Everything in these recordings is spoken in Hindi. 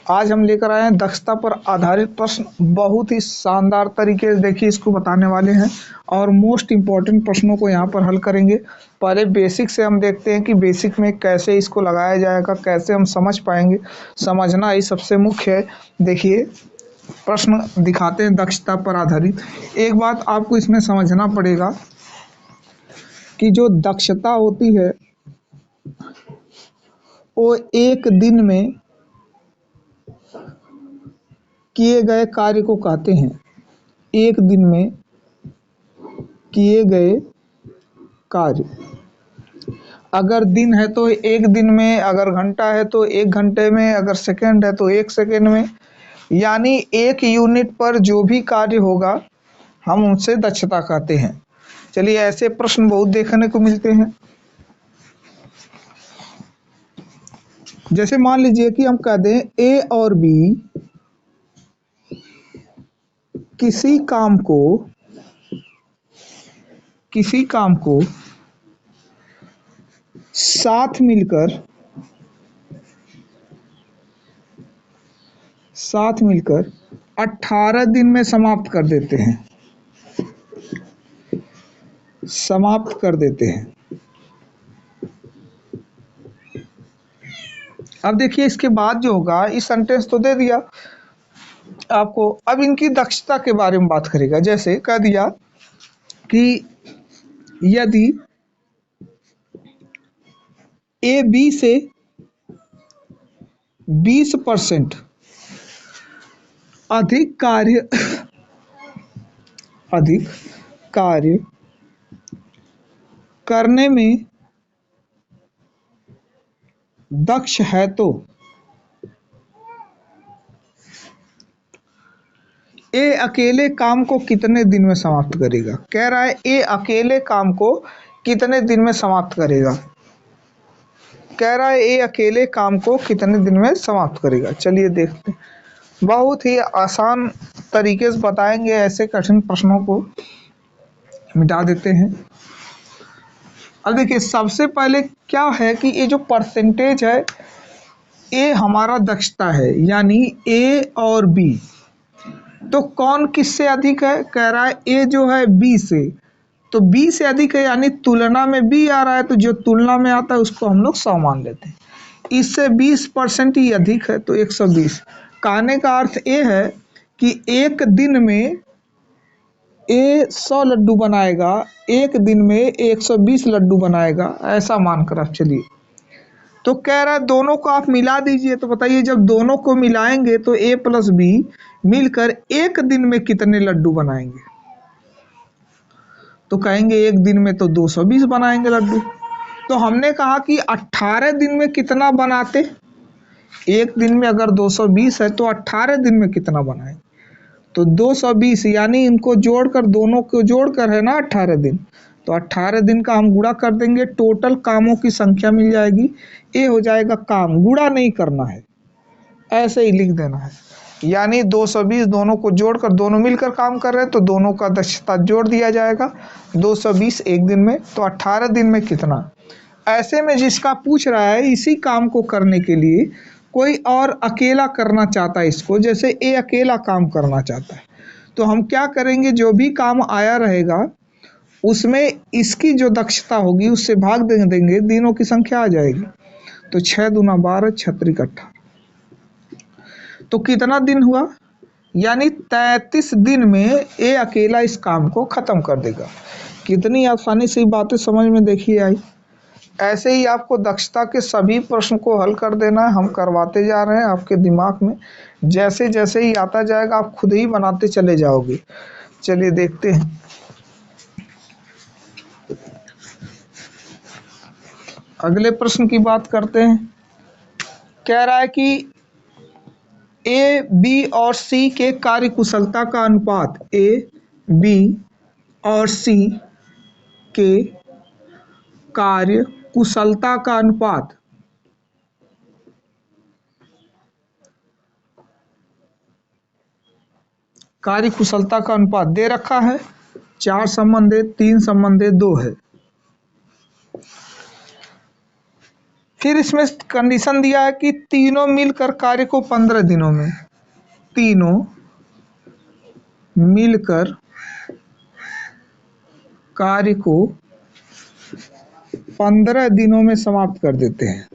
आज हम लेकर आए हैं दक्षता पर आधारित प्रश्न। बहुत ही शानदार तरीके से देखिए इसको बताने वाले हैं और मोस्ट इम्पॉर्टेंट प्रश्नों को यहाँ पर हल करेंगे। पहले बेसिक से हम देखते हैं कि बेसिक में कैसे इसको लगाया जाएगा, कैसे हम समझ पाएंगे। समझना ही सबसे मुख्य है। देखिए प्रश्न दिखाते हैं दक्षता पर आधारित। एक बात आपको इसमें समझना पड़ेगा कि जो दक्षता होती है वो एक दिन में किए गए कार्य को कहते हैं। एक दिन में किए गए कार्य, अगर दिन है तो एक दिन में, अगर घंटा है तो एक घंटे में, अगर सेकंड है तो एक सेकंड में, यानी एक यूनिट पर जो भी कार्य होगा हम उनसे दक्षता कहते हैं। चलिए ऐसे प्रश्न बहुत देखने को मिलते हैं। जैसे मान लीजिए कि हम कह दें ए और बी किसी काम को साथ मिलकर 18 दिन में समाप्त कर देते हैं। अब देखिए इसके बाद जो होगा, इस सेंटेंस तो दे दिया आपको, अब इनकी दक्षता के बारे में बात करेगा। जैसे कह दिया कि यदि ए बी से 20% अधिक कार्य करने में दक्ष है तो ए अकेले काम को कितने दिन में समाप्त करेगा। कह रहा है ए अकेले काम को कितने दिन में समाप्त करेगा। कह रहा है ए अकेले काम को कितने दिन में समाप्त करेगा। चलिए देखते हैं, बहुत ही आसान तरीके से बताएंगे। ऐसे कठिन प्रश्नों को मिटा देते हैं। अब देखिए सबसे पहले क्या है कि ये जो परसेंटेज है, ए हमारा दक्षता है, यानी ए और बी, तो कौन किससे अधिक है। कह रहा है ए जो है बी से, तो बी से अधिक है, यानी तुलना में बी आ रहा है, तो जो तुलना में आता है उसको हम लोग 100 मान लेते हैं। इससे 20% ही अधिक है तो 120। कहने का अर्थ ये है कि एक दिन में ए 100 लड्डू बनाएगा, एक दिन में 120 लड्डू बनाएगा, ऐसा मानकर आप चलिए। तो कह रहा है दोनों को आप मिला दीजिए, तो बताइए जब दोनों को मिलाएंगे तो ए प्लस बी मिलकर एक दिन में कितने लड्डू बनाएंगे। तो कहेंगे एक दिन में तो 220 बनाएंगे लड्डू। तो हमने कहा कि 18 दिन में कितना बनाते। एक दिन में अगर 220 है तो 18 दिन में कितना बनाएंगे, तो 220, यानी इनको जोड़कर, दोनों को जोड़कर है ना 18 दिन, तो 18 दिन का हम गुणा कर देंगे, टोटल कामों की संख्या मिल जाएगी। ये हो जाएगा काम, गुणा नहीं करना है, ऐसे ही लिख देना है। यानी 220 दोनों को जोड़कर, दोनों मिलकर काम कर रहे हैं तो दोनों का दक्षता जोड़ दिया जाएगा। 220 एक दिन में, तो 18 दिन में कितना। ऐसे में जिसका पूछ रहा है इसी काम को करने के लिए कोई और अकेला करना चाहता है इसको, जैसे ए अकेला काम करना चाहता है, तो हम क्या करेंगे, जो भी काम आया रहेगा उसमें इसकी जो दक्षता होगी उससे भाग देंगे, दिनों की संख्या आ जाएगी। तो 6 दूना 12, 36 18, तो कितना दिन हुआ, यानी 33 दिन में ए अकेला इस काम को खत्म कर देगा। कितनी आसानी से बातें समझ में देखिए आई। ऐसे ही आपको दक्षता के सभी प्रश्न को हल कर देना है। हम करवाते जा रहे हैं, आपके दिमाग में जैसे जैसे ही आता जाएगा आप खुद ही बनाते चले जाओगे। चलिए देखते हैं। अगले प्रश्न की बात करते हैं। कह रहा है कि ए बी और सी के कार्य कुशलता का अनुपात, ए बी और सी के कार्य कुशलता का अनुपात दे रखा है। 4 संबंध है, 3 संबंध है, 2 है। फिर इसमें कंडीशन दिया है कि तीनों मिलकर कार्य को 15 दिनों में, तीनों मिलकर कार्य को 15 दिनों में समाप्त कर देते हैं।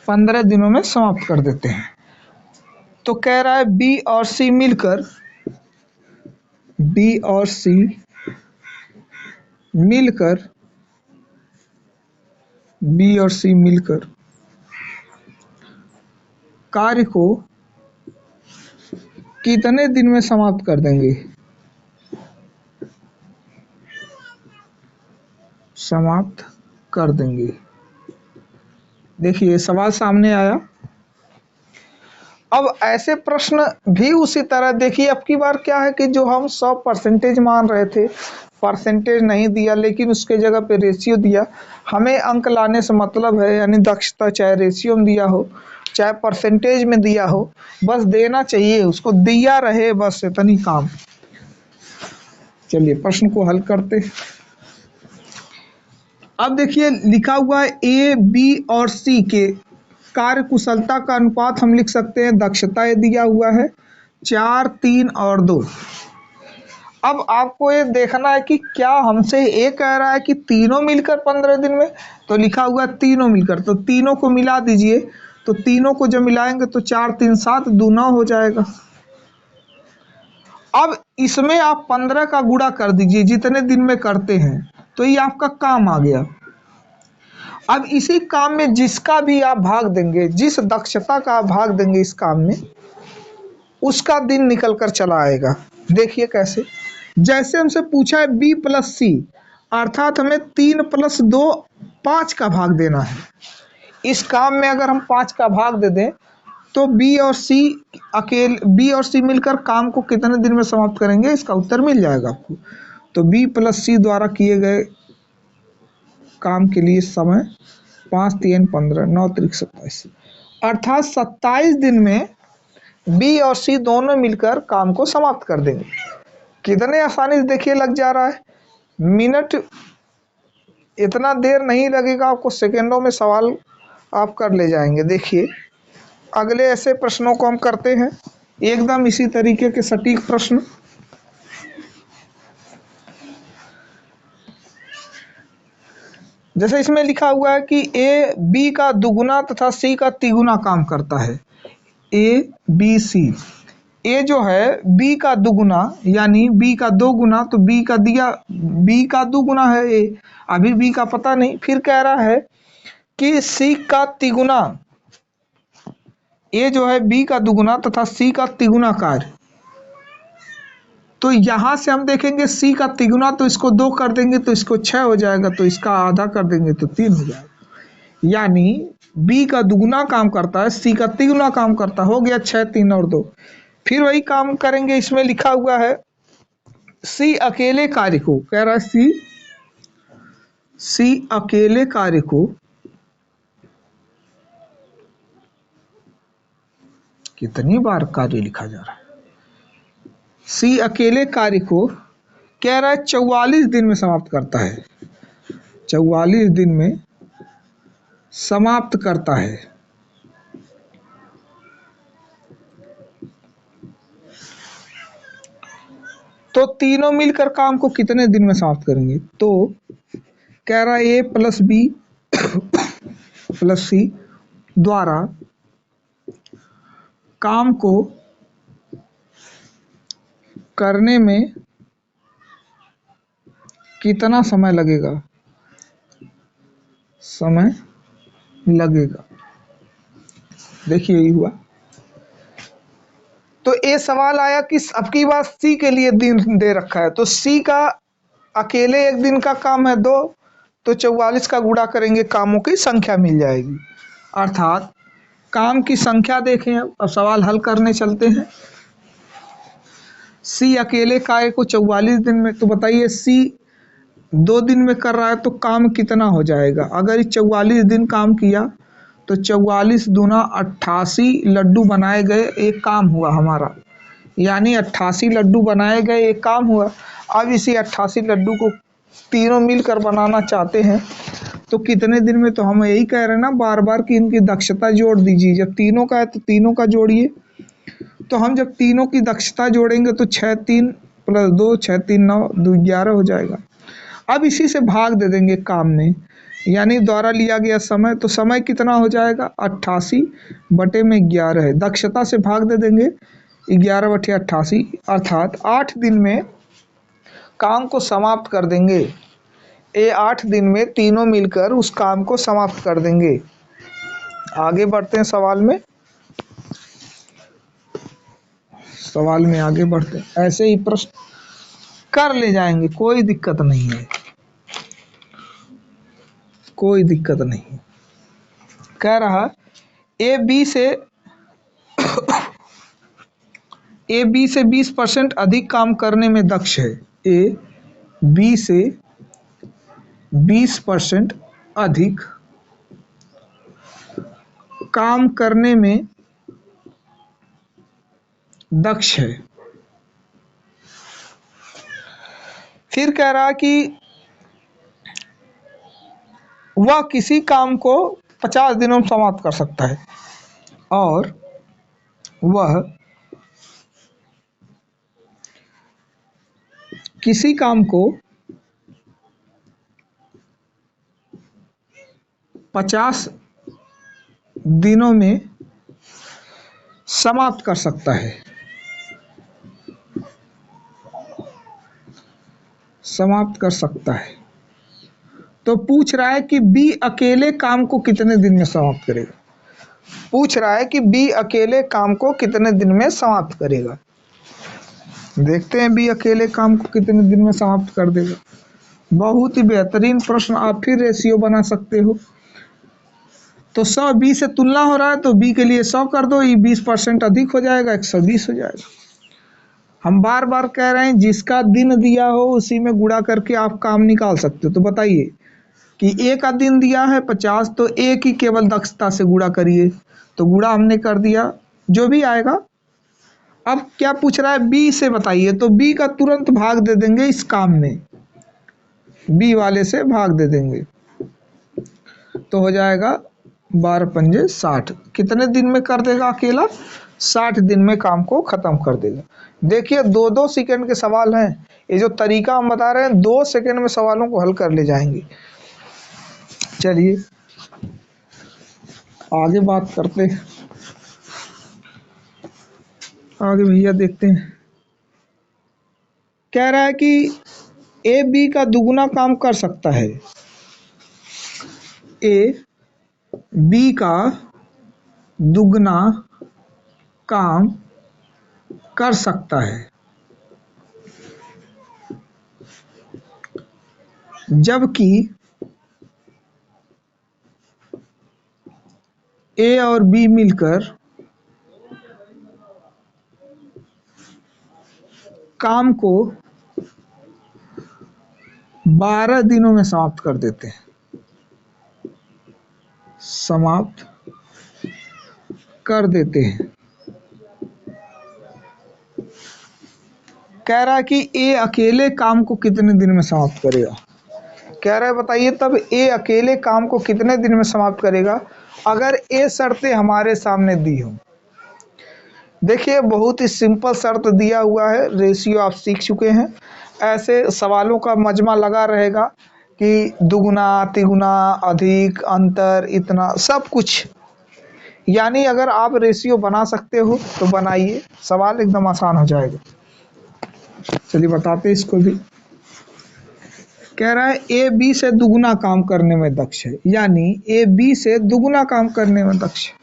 पंद्रह दिनों में समाप्त कर देते हैं। तो कह रहा है बी और सी मिलकर, बी और सी मिलकर, बी और सी मिलकर कार्य को कितने दिन में समाप्त कर देंगे? समाप्त कर देंगे। देखिए सवाल सामने आया। अब ऐसे प्रश्न भी उसी तरह देखिए, अब की बार क्या है कि जो हम 100% मान रहे थे, परसेंटेज नहीं दिया लेकिन उसके जगह पे रेशियो दिया। हमें अंक लाने से मतलब है, यानी दक्षता चाहे रेशियो में दिया हो चाहे परसेंटेज में दिया हो, बस देना चाहिए, उसको दिया रहे, बस इतनी काम। चलिए प्रश्न को हल करते। अब देखिए लिखा हुआ है ए, बी और सी के कार्य कुशलता का अनुपात हम लिख सकते हैं, दक्षता ये दिया हुआ है 4, 3 और 2। अब आपको ये देखना है कि क्या हमसे ये कह रहा है कि तीनों मिलकर 15 दिन में, तो लिखा हुआ है तीनों मिलकर, तो तीनों को मिला दीजिए। तो तीनों को जब मिलाएंगे तो 4, 3, 7 2 9 हो जाएगा। अब इसमें आप 15 का गुणा कर दीजिए जितने दिन में करते हैं, तो ये आपका काम आ गया। अब इसी काम में जिसका भी आप भाग देंगे, जिस दक्षता का आप भाग देंगे इस काम में, उसका दिन निकल कर चला आएगा। देखिए कैसे, जैसे हमसे पूछा है बी प्लस सी, अर्थात हमें 3 + 2 5 का भाग देना है। इस काम में अगर हम 5 का भाग दे दें तो बी और सी मिलकर काम को कितने दिन में समाप्त करेंगे, इसका उत्तर मिल जाएगा आपको। तो बी प्लस सी द्वारा किए गए काम के लिए समय 5 × 3 = 15, 9 × 3 = 27, अर्थात 27 दिन में बी और सी दोनों मिलकर काम को समाप्त कर देंगे। कितने आसानी से देखिए लग जा रहा है। मिनट इतना देर नहीं लगेगा आपको, सेकेंडों में सवाल आप कर ले जाएंगे। देखिए अगले ऐसे प्रश्नों को हम करते हैं, एकदम इसी तरीके के सटीक प्रश्न। जैसे इसमें लिखा हुआ है कि ए बी का दुगुना तथा सी का तिगुना काम करता है। ए बी सी, ए जो है बी का दुगुना यानी बी का 2 गुना, तो बी का दिया, बी का 2 गुना है ए, अभी बी का पता नहीं। फिर कह रहा है कि सी का तिगुना, ए जो है बी का दुगुना तथा सी का तिगुना कार्य। तो यहां से हम देखेंगे सी का तिगुना, तो इसको 2 कर देंगे तो इसको 6 हो जाएगा, तो इसका आधा कर देंगे तो 3 हो जाएगा। यानी बी का दुगुना काम करता है, सी का तिगुना काम करता, हो गया 6, 3 और 2। फिर वही काम करेंगे, इसमें लिखा हुआ है सी अकेले कार्य को, कह रहा है सी अकेले कार्य को कितनी बार कार्य लिखा जा रहा है, सी अकेले कार्य को कह रहा है 44 दिन में समाप्त करता है, 44 दिन में समाप्त करता है। तो तीनों मिलकर काम को कितने दिन में समाप्त करेंगे, तो कह रहा है ए प्लस बी प्लस सी द्वारा काम को करने में कितना समय लगेगा, समय लगेगा। देखिए यही हुआ। तो ये सवाल आया कि अब की बात सी के लिए दिन दे रखा है, तो सी का अकेले एक दिन का काम है 2, तो 44 का गुणा करेंगे, कामों की संख्या मिल जाएगी। अर्थात काम की संख्या देखें। अब सवाल हल करने चलते हैं। सी अकेले कार्य को 44 दिन में, तो बताइए सी 2 दिन में कर रहा है तो काम कितना हो जाएगा। अगर 44 दिन काम किया तो 44 दूना 88 लड्डू बनाए गए, एक काम हुआ हमारा। यानी 88 लड्डू बनाए गए, एक काम हुआ। अब इसी 88 लड्डू को तीनों मिलकर बनाना चाहते हैं तो कितने दिन में, तो हम यही कह रहे हैं ना बार बार कि इनकी दक्षता जोड़ दीजिए। जब तीनों का है तो तीनों का जोड़िए। तो हम जब तीनों की दक्षता जोड़ेंगे तो 6 3 + 2 6 3 9 2 11 हो जाएगा। अब इसी से भाग दे देंगे काम में, यानी द्वारा लिया गया समय, तो समय कितना हो जाएगा 88/11 है। दक्षता से भाग दे देंगे 11/88, अर्थात 8 दिन में काम को समाप्त कर देंगे। ये 8 दिन में तीनों मिलकर उस काम को समाप्त कर देंगे। आगे बढ़ते हैं सवाल में, आगे बढ़ते हैं। ऐसे ही प्रश्न कर ले जाएंगे, कोई दिक्कत नहीं है, कोई दिक्कत नहीं। कह रहा ए बी से 20% अधिक काम करने में दक्ष है। ए बी से 20% अधिक काम करने में दक्ष है। फिर कह रहा कि वह किसी काम को 50 दिनों में समाप्त कर सकता है, और वह किसी काम को 50 दिनों में समाप्त कर सकता है, समाप्त कर सकता है। तो पूछ रहा है कि बी अकेले काम को कितने दिन में समाप्त करेगा। पूछ रहा है कि बी अकेले काम को कितने दिन में समाप्त करेगा। देखते हैं बी अकेले काम को कितने दिन में समाप्त कर देगा। बहुत ही बेहतरीन प्रश्न। आप फिर रेशियो बना सकते हो। तो 100 बी से तुलना हो रहा है तो बी के लिए 100 कर दो, ये 20% अधिक हो जाएगा, 120 हो जाएगा। हम बार बार कह रहे हैं जिसका दिन दिया हो उसी में गुणा करके आप काम निकाल सकते हो। तो बताइए कि ए का दिन दिया है 50, तो ए की केवल दक्षता से गुणा करिए। तो गुणा हमने कर दिया, जो भी आएगा। अब क्या पूछ रहा है बी से बताइए, तो बी का तुरंत भाग दे देंगे इस काम में, बी वाले से भाग दे देंगे तो हो जाएगा 12 पंजे 60। कितने दिन में कर देगा अकेला, 60 दिन में काम को खत्म कर देगा। देखिए 2-2 सेकंड के सवाल हैं। ये जो तरीका हम बता रहे हैं 2 सेकंड में सवालों को हल कर ले जाएंगे। चलिए आगे बात करते हैं, आगे भैया देखते हैं। कह रहा है कि ए बी का दुगुना काम कर सकता है। ए बी का दुगना काम कर सकता है, जबकि ए और बी मिलकर काम को 12 दिनों में समाप्त कर देते हैं, समाप्त कर देते हैं। कह रहा है कि ए अकेले काम को कितने दिन में समाप्त करेगा। कह रहा है बताइए तब ए अकेले काम को कितने दिन में समाप्त करेगा, अगर ए शर्तें हमारे सामने दी हो। देखिए बहुत ही सिंपल शर्त दिया हुआ है, रेशियो आप सीख चुके हैं। ऐसे सवालों का मजमा लगा रहेगा कि दुगुना, तिगुना, अधिक, अंतर, इतना सब कुछ। यानी अगर आप रेशियो बना सकते हो तो बनाइए, सवाल एकदम आसान हो जाएगा। चलिए बताते इसको भी। कह रहा है ए बी से दुगुना काम करने में दक्ष है, यानी ए बी से दुगुना काम करने में दक्ष है।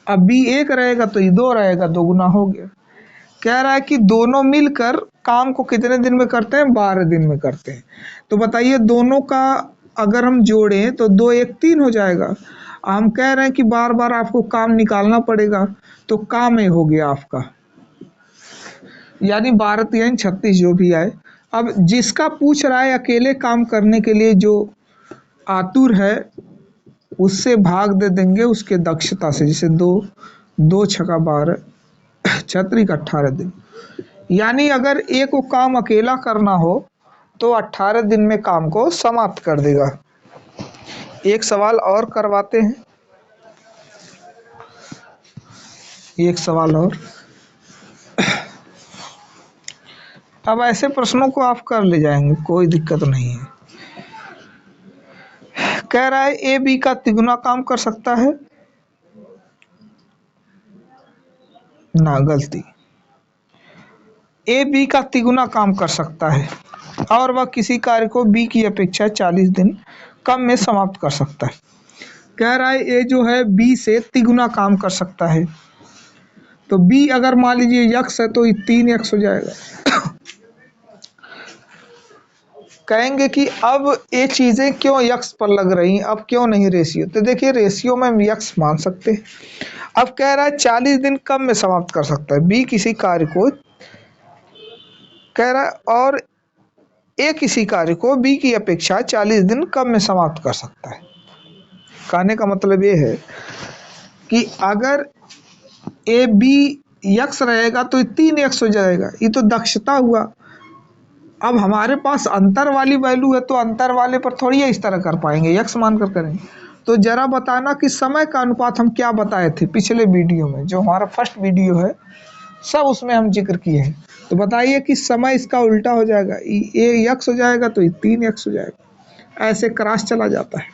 अब बी 1 रहेगा तो ये 2 रहेगा, दोगुना हो गया। कह रहा है कि दोनों मिलकर काम को कितने दिन में करते हैं, 12 दिन में करते हैं। तो बताइए दोनों का अगर हम जोड़ें तो 2 1 3 हो जाएगा। हम कह रहे हैं कि बार बार आपको काम निकालना पड़ेगा, तो काम हो गया आपका, यानी 12 3 36 जो भी आए। अब जिसका पूछ रहा है अकेले काम करने के लिए जो आतुर है उससे भाग दे देंगे उसके दक्षता से। जैसे 2 2 छका 12 छतरी का 18 दिन, यानी अगर एक को काम अकेला करना हो तो 18 दिन में काम को समाप्त कर देगा। एक सवाल और करवाते हैं, एक सवाल और। अब ऐसे प्रश्नों को आप कर ले जाएंगे, कोई दिक्कत नहीं है। कह रहा है ए बी का तिगुना काम कर सकता है ना, गलती। ए बी का तिगुना काम कर सकता है और वह किसी कार्य को बी की अपेक्षा 40 दिन कम में समाप्त कर सकता है। कह रहा है ए जो है बी से तिगुना काम कर सकता है, तो बी अगर मान लीजिए यक्स है तो 3x हो जाएगा। कहेंगे कि अब ये चीजें क्यों यक्स पर लग रही, अब क्यों नहीं रेशियो, तो देखिए रेशियो में हम यक्स मान सकते हैं। अब कह रहा है 40 दिन कम में समाप्त कर सकता है, बी किसी कार्य को कह रहा है, और ए किसी कार्य को बी की अपेक्षा 40 दिन कम में समाप्त कर सकता है। कहने का मतलब ये है कि अगर ए बी यक्स रहेगा तो 3x हो जाएगा, ये तो दक्षता हुआ। अब हमारे पास अंतर वाली वैल्यू है तो अंतर वाले पर थोड़ी इस तरह कर पाएंगे, यक्स मानकर करेंगे। तो जरा बताना कि समय का अनुपात हम क्या बताए थे पिछले वीडियो में, जो हमारा फर्स्ट वीडियो है सब उसमें हम जिक्र किए हैं। तो बताइए कि समय इसका उल्टा हो जाएगा, ए यक्स हो जाएगा तो 3x हो जाएगा, ऐसे क्रॉस चला जाता है।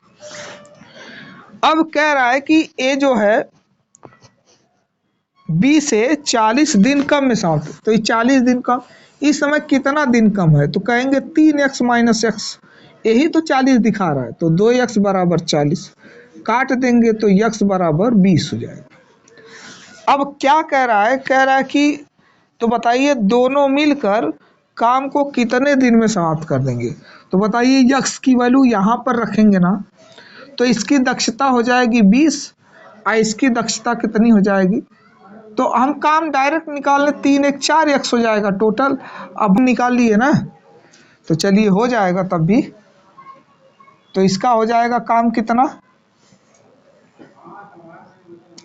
अब कह रहा है कि ए जो है बी से 40 दिन कम में समाप्त, तो ये 40 दिन कम, इस समय कितना दिन कम है, तो कहेंगे 3x माइनस एक्स, यही तो 40 दिखा रहा है, तो 2x बराबर 40, काट देंगे तो x बराबर 20 हो जाएगा। अब क्या कह रहा है, कह रहा है कि तो बताइए दोनों मिलकर काम को कितने दिन में समाप्त कर देंगे। तो बताइए x की वैल्यू यहाँ पर रखेंगे ना, तो इसकी दक्षता हो जाएगी 20 और इसकी दक्षता कितनी हो जाएगी, तो हम काम डायरेक्ट निकाल लें, 3 1 4x हो जाएगा टोटल। अब निकाल लिए ना, तो चलिए हो जाएगा तब भी। तो इसका हो जाएगा काम कितना,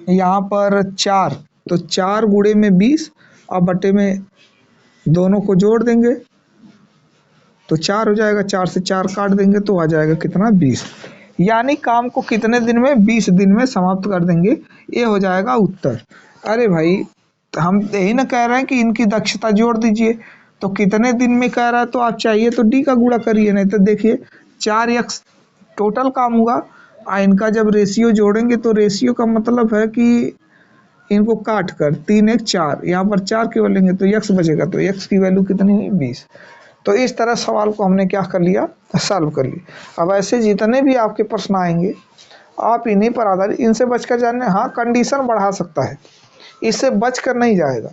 यहाँ पर 4, तो 4 गुणे में 20 और बटे में दोनों को जोड़ देंगे तो 4 हो जाएगा, 4 से 4 काट देंगे तो आ जाएगा कितना 20, यानी काम को कितने दिन में, 20 दिन में समाप्त कर देंगे, ये हो जाएगा उत्तर। अरे भाई हम यही ना कह रहे हैं कि इनकी दक्षता जोड़ दीजिए, तो कितने दिन में कह रहा है, तो आप चाहिए तो डी का गुणा करिए, नहीं तो देखिए 4x टोटल काम हुआ, इनका जब रेशियो जोड़ेंगे तो रेशियो का मतलब है कि इनको काट कर 3 1 4, यहाँ पर 4 केवल लेंगे तो x बचेगा, तो x की वैल्यू कितनी हुई 20। तो इस तरह सवाल को हमने क्या कर लिया, सॉल्व कर लिया। अब ऐसे जितने भी आपके प्रश्न आएंगे आप इन्हीं पर आधारित, इनसे बचकर जाने, हाँ कंडीशन बढ़ा सकता है, इससे बच कर नहीं जाएगा,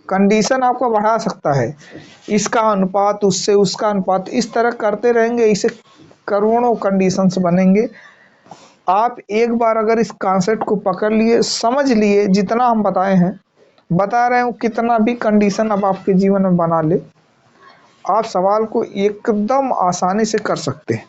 कंडीशन आपको बढ़ा सकता है, इसका अनुपात उससे, उसका अनुपात, इस तरह करते रहेंगे, इसे करोड़ों कंडीशंस बनेंगे। आप एक बार अगर इस कॉन्सेप्ट को पकड़ लिए, समझ लिए, जितना हम बताए हैं, बता रहे हूँ, कितना भी कंडीशन अब आपके जीवन में बना ले, आप सवाल को एकदम आसानी से कर सकते हैं।